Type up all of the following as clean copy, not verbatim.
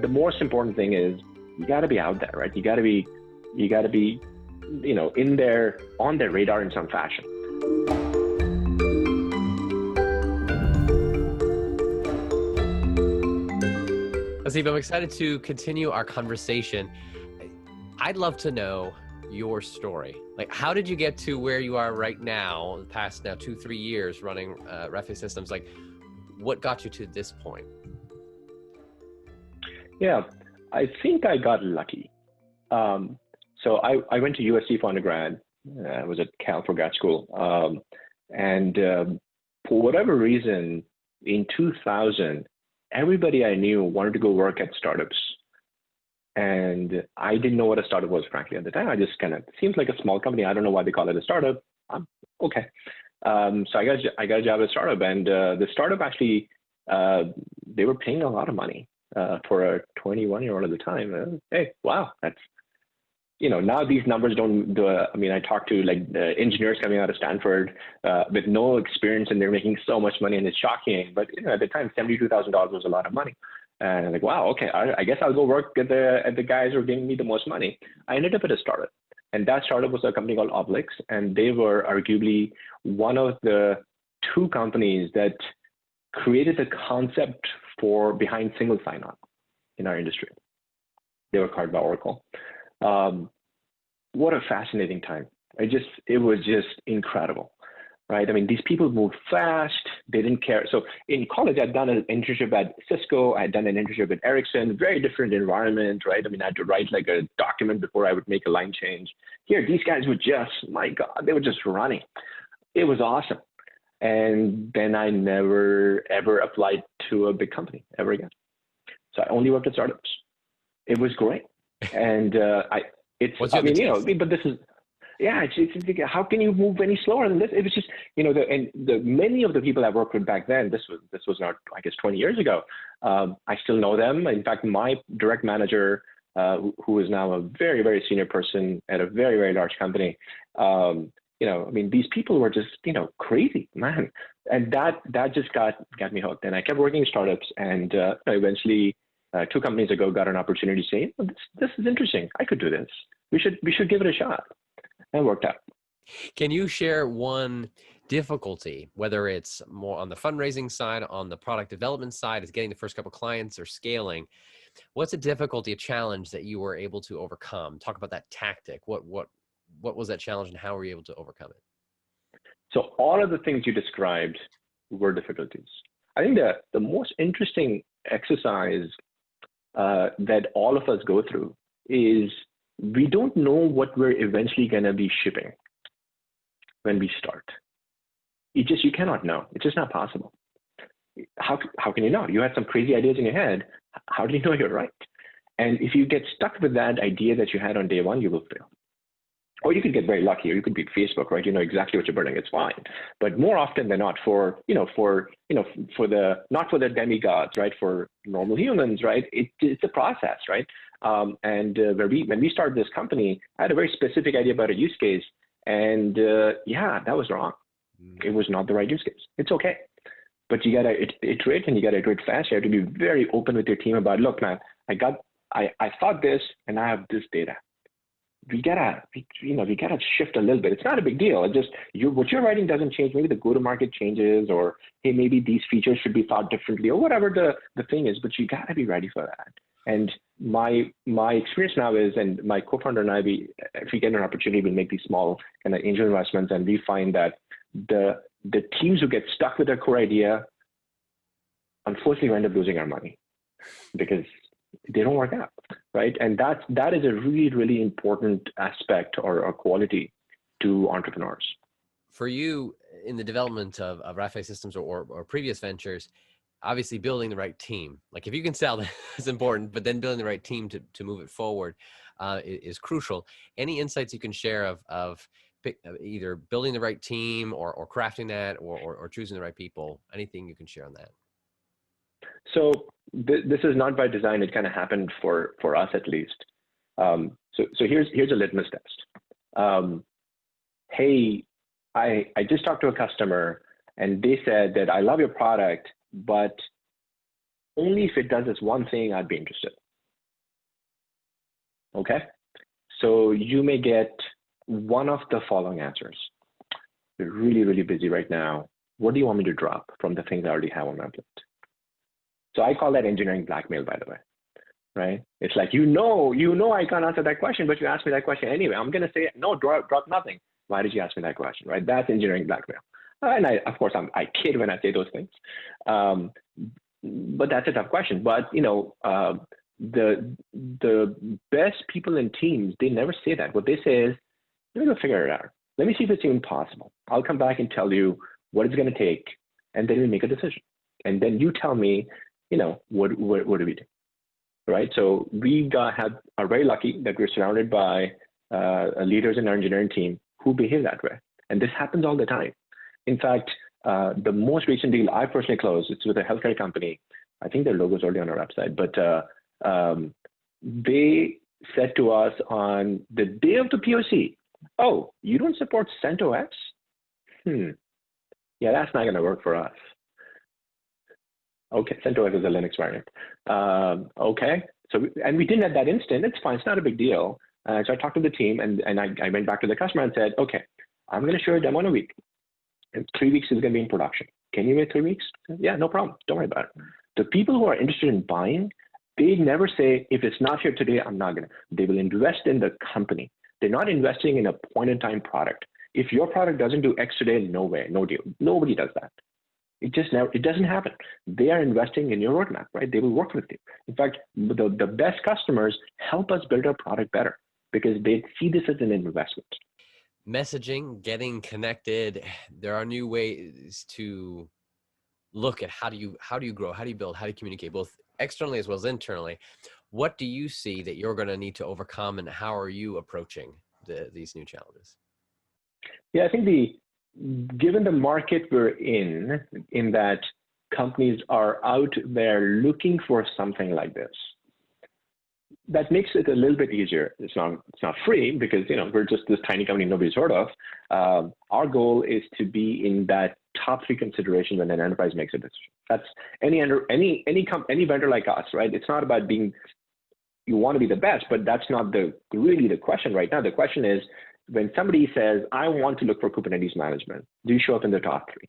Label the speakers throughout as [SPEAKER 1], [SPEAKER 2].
[SPEAKER 1] The most important thing is you got to be out there, right? You got to be, in there, on their radar in some fashion.
[SPEAKER 2] Haseeb, I'm excited to continue our conversation. I'd love to know your story. Like, how did you get to where you are right now, the past now 2-3 years running Rafay Systems? Like, what got you to this point?
[SPEAKER 1] Yeah, I think I got lucky. So I went to USC for undergrad. I was at Cal for grad school. And for whatever reason, in 2000, everybody I knew wanted to go work at startups. And I didn't know what a startup was, frankly, at the time. I just seems like a small company. I don't know why they call it a startup. Okay. So I got a job at a startup, and the startup actually, they were paying a lot of money for a 21-year-old at the time. Hey, wow, that's, now these numbers don't do. I talked to the engineers coming out of Stanford with no experience, and they're making so much money, and it's shocking. But at the time, $72,000 was a lot of money. And I'm like, wow, okay, I guess I'll go work at the guys who are giving me the most money. I ended up at a startup, and that startup was a company called Oblix, and they were arguably one of the two companies that created the concept behind single sign-on in our industry. They were acquired by Oracle. What a fascinating time. It was just incredible, right? These people moved fast. They didn't care. So in college, I'd done an internship at Cisco. I'd done an internship at Ericsson, very different environment, right? I had to write a document before I would make a line change. Here, these guys were just, my God, they were just running. It was awesome. And then I never, ever applied to a big company ever again. So I only worked at startups. It was great. And but this is, yeah, it's how can you move any slower than this? It was just, many of the people I worked with back then, this was not, I guess, 20 years ago. I still know them. In fact, my direct manager, who is now a very, very senior person at a very, very large company, these people were just, crazy, man. And that just got me hooked. And I kept working in startups, and eventually 2 companies ago got an opportunity to say, this is interesting. I could do this. We should give it a shot. And it worked out.
[SPEAKER 2] Can you share one difficulty, whether it's more on the fundraising side, on the product development side, is getting the first couple clients or scaling? What's a difficulty, a challenge that you were able to overcome? Talk about that tactic. What was that challenge, and how were you able to overcome it?
[SPEAKER 1] So all of the things you described were difficulties. I think the most interesting exercise that all of us go through is we don't know what we're eventually going to be shipping when we start. You cannot know. It's just not possible. How can you know? You had some crazy ideas in your head. How do you know you're right? And if you get stuck with that idea that you had on day one, you will fail. Or you could get very lucky, or you could beat Facebook, right? You know exactly what you're building. It's fine. But more often than not, not for the demigods, right? For normal humans, right? It's a process, right? When we started this company, I had a very specific idea about a use case, and that was wrong. It was not the right use case. It's okay, but you gotta iterate, and you gotta iterate fast. You have to be very open with your team about, look, man, I thought this, and I have this data. We gotta shift a little bit. It's not a big deal. It's just what you're writing doesn't change. Maybe the go-to-market changes, or hey, maybe these features should be thought differently, or whatever the thing is. But you gotta be ready for that. And my experience now is, and my co-founder and I, if we get an opportunity, we make these small kind of angel investments, and we find that the teams who get stuck with their core idea, unfortunately, end up losing our money because they don't work out, right? And that is a really, really important aspect or quality to entrepreneurs.
[SPEAKER 2] For you, in the development of Rafay Systems or previous ventures, obviously building the right team. Like, if you can sell, that's important, but then building the right team to move it forward is crucial. Any insights you can share of either building the right team or crafting that or choosing the right people? Anything you can share on that?
[SPEAKER 1] So this is not by design. It kind of happened for us, at least. So here's a litmus test. Hey, I just talked to a customer, and they said that I love your product, but only if it does this one thing, I'd be interested. Okay. So you may get one of the following answers. We're really, really busy right now. What do you want me to drop from the things I already have on my plate? So I call that engineering blackmail, by the way, right? It's like, I can't answer that question, but you asked me that question anyway. I'm going to say, no, drop nothing. Why did you ask me that question, right? That's engineering blackmail. And of course, I kid when I say those things. But that's a tough question. But, the best people in teams, they never say that. What they say is, let me go figure it out. Let me see if it's even possible. I'll come back and tell you what it's going to take, and then we make a decision. And then you tell me, what do we do, right? So we are very lucky that we're surrounded by leaders in our engineering team who behave that way. And this happens all the time. In fact, the most recent deal I personally closed, it's with a healthcare company. I think their logo's already on our website, but they said to us on the day of the POC, oh, you don't support CentOS? Yeah, that's not going to work for us. Okay, CentOS is a Linux variant. Okay, so and we didn't at that instant. It's fine. It's not a big deal. So I talked to the team, and I went back to the customer and said, okay, I'm going to show you a demo in a week. And 3 weeks is going to be in production. Can you wait 3 weeks? Yeah, no problem. Don't worry about it. The people who are interested in buying, they never say, if it's not here today, I'm not going to. They will invest in the company. They're not investing in a point-in-time product. If your product doesn't do X today, no way, no deal. Nobody does that. It doesn't happen. They are investing in your roadmap, right? They will work with you. In fact, the best customers help us build our product better because they see this as an investment.
[SPEAKER 2] Messaging, getting connected, there are new ways to look at how do you grow, how do you build, how do you communicate, both externally as well as internally. What do you see that you're going to need to overcome, and how are you approaching these new challenges?
[SPEAKER 1] Yeah, I think given the market we're in that companies are out there looking for something like this, that makes it a little bit easier. It's not free because we're just this tiny company nobody's heard of. Our goal is to be in that top 3 consideration when an enterprise makes a decision. That's any vendor like us, right? It's not about you want to be the best, but that's not really the question right now. The question is, when somebody says, I want to look for Kubernetes management, do you show up in the top 3,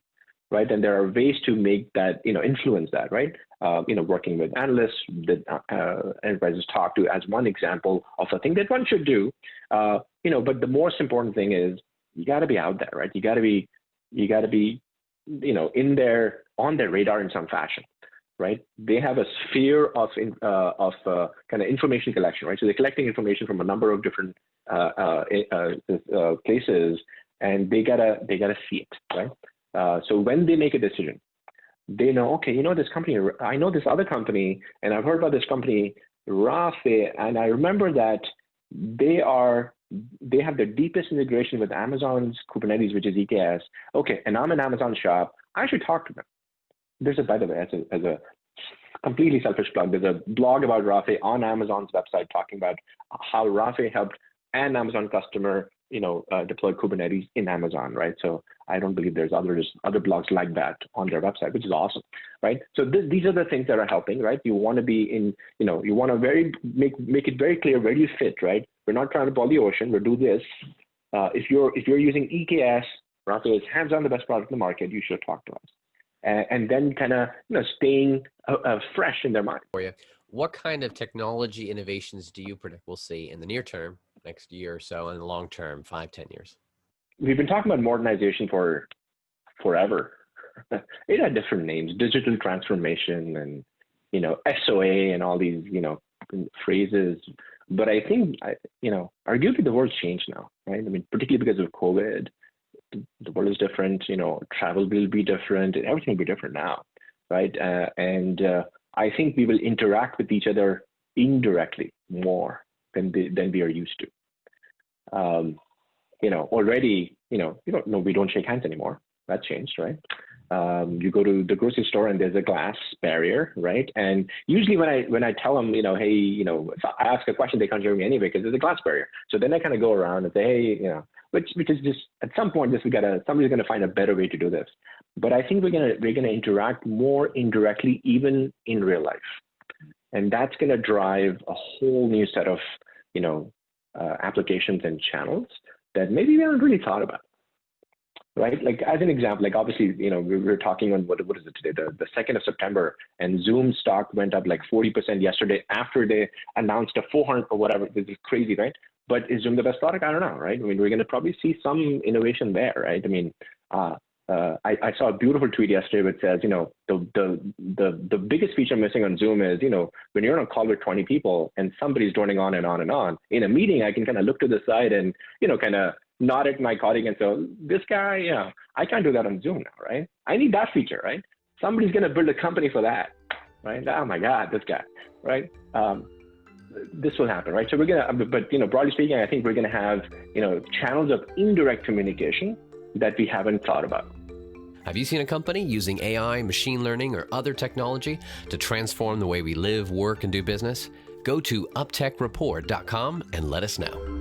[SPEAKER 1] right? And there are ways to make that, influence that, right? Working with analysts that enterprises talk to as one example of a thing that one should do. But the most important thing is you got to be out there, right? You got to be, in there on their radar in some fashion, right? They have a sphere of kind of information collection, right? So they're collecting information from a number of different places, and they gotta see it, right? So when they make a decision, they know, okay, this company, I know this other company, and I've heard about this company, Rafay, and I remember that they have the deepest integration with Amazon's Kubernetes, which is EKS. Okay, and I'm an Amazon shop. I should talk to them. By the way, as a completely selfish plug, there's a blog about Rafay on Amazon's website talking about how Rafay helped an Amazon customer, deploy Kubernetes in Amazon, right? So I don't believe there's other blogs like that on their website, which is awesome, right? So these are the things that are helping, right? You want to be in, you want to make it very clear where you fit, right? We're not trying to boil the ocean. We'll do this. If you're using EKS, Rafay is hands on the best product in the market. You should talk to us. And then kind of staying fresh in their mind.
[SPEAKER 2] For you, what kind of technology innovations do you predict we'll see in the near term, next year or so, and the long term, 5-10 years?
[SPEAKER 1] We've been talking about modernization for forever. It had different names, digital transformation and SOA and all these phrases. But I think arguably the world's changed now, right? I mean, particularly because of COVID. The world is different, travel will be different, everything will be different now, right? And I think we will interact with each other indirectly more than we are used to. Already, we don't shake hands anymore. That changed, right? You go to the grocery store and there's a glass barrier, right? And usually when I tell them, hey, if I ask a question, they can't hear me anyway because there's a glass barrier. So then I kind of go around and say, hey, which is just at some point somebody's gonna find a better way to do this. But I think we're gonna interact more indirectly, even in real life, and that's gonna drive a whole new set of applications and channels that maybe we haven't really thought about. Right, like as an example, like obviously, we're talking on what is it today, the 2nd of September, and Zoom stock went up like 40% yesterday after they announced a 400 or whatever. This is crazy, right? But is Zoom the best product? I don't know, right? I mean, we're going to probably see some innovation there, right? I mean, I saw a beautiful tweet yesterday which says, the biggest feature missing on Zoom is, when you're on a call with 20 people and somebody's droning on and on and on. In a meeting, I can kind of look to the side and, kind of nod at my colleague and say, this guy, I can't do that on Zoom now, right? I need that feature, right? Somebody's going to build a company for that, right? Oh my God, this guy, right? This will happen, right? So we're going to, but, broadly speaking, I think we're going to have, channels of indirect communication that we haven't thought about.
[SPEAKER 2] Have you seen a company using AI, machine learning, or other technology to transform the way we live, work, and do business? Go to uptechreport.com and let us know.